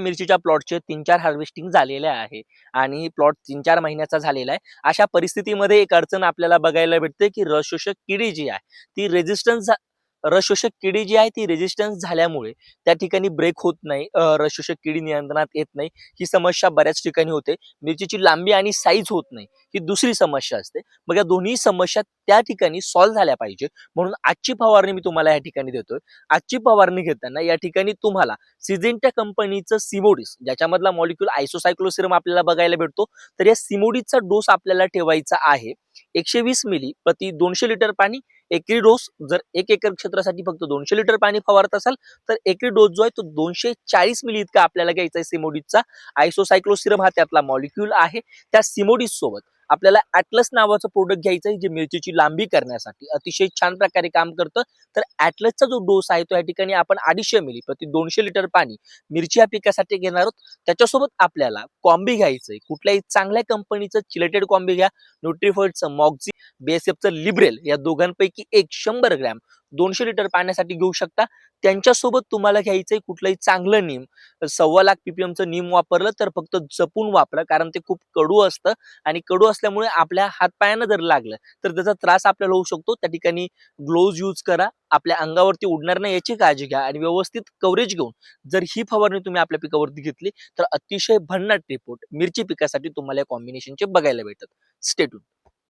मिरचीच्या प्लॉटचे 3-4 हार्वेस्टिंग झालेले आहे आणि प्लॉट 3-4 महिन्याचा झालेला आहे. अशा परिस्थितीमध्ये एक अडचण आपल्याला बघायला भेटते की रस शोषक किडी जी आहे ती रस शोषक किडी जी आहे ती रेजिस्टन्स झाल्यामुळे त्या ठिकाणी ब्रेक होत नाही, रस शोषक किडी नियंत्रणात येत नाही. ही समस्या बऱ्याच ठिकाणी होते. मिरचीची लांबी आणि साईज होत नाही, ही दुसरी समस्या असते. मग या दोन्ही समस्या त्या ठिकाणी सॉल्व्ह झाल्या पाहिजे म्हणून आजची फवारणी मी तुम्हाला या ठिकाणी देतोय. आजची फवारणी घेताना या ठिकाणी तुम्हाला सिजेंटा कंपनीचं सिमोडिस, ज्याच्यामधला मॉलिक्यूल आयसोसायक्लोसिरम आपल्याला बघायला भेटतो, तर या सिमोडिसचा डोस आपल्याला ठेवायचा आहे 120 मिली प्रति 200 लिटर पाणी. एकरी डोस जर 1 एकर क्षेत्रासाठी फक्त 200 लिटर पाणी फवारत असाल तर एकरी डोस जो आहे तो 240 मिली इतका आपल्याला घ्यायचा आहे सिमोडिसचा. आयसोसायक्लोसिरम हा त्यातला मॉलिक्यूल आहे. त्या सिमोडिस सोबत आपल्याला ॲटलस नावाचं प्रोडक्ट घ्यायचं आहे जे मिरचीची लांबी करण्यासाठी अतिशय छान प्रकारे काम करतं. तर ॲटलसचा जो डोस आहे तो या ठिकाणी आपण 250 मिली प्रति 200 लिटर पाणी मिरची या पिकासाठी घेणार आहोत. त्याच्यासोबत आपल्याला कॉम्बी घ्यायचंय, कुठल्याही चांगल्या कंपनीचं चिलेटेड कॉम्बी घ्या. न्यूट्रीफर्टचं मॉक्झी, बीएसएफचं लिब्रेल या दोघांपैकी एक 100 ग्रॅम 200 लिटर पाण्यासाठी घेऊ शकता. त्यांच्यासोबत तुम्हाला घ्यायचंय कुठलंही चांगलं नीम. 1.25 लाख पीपीएमचं नीम वापरलं तर फक्त जपून वापरा, कारण ते खूप कडू असतं आणि कडू असल्यामुळे आपल्या हातपायांना जर लागलं तर त्याचा त्रास आपल्याला होऊ शकतो. त्या ठिकाणी ग्लोव्ज यूज करा, आपल्या अंगावरती उडणार नाही याची काळजी घ्या आणि व्यवस्थित कव्हरेज घेऊन जर ही फवारणी तुम्ही आपल्या पिकावरती घेतली तर अतिशय भन्नाट रिपोर्ट मिरची पिकासाठी तुम्हाला या कॉम्बिनेशनचे बघायला भेटतात. Stay tune.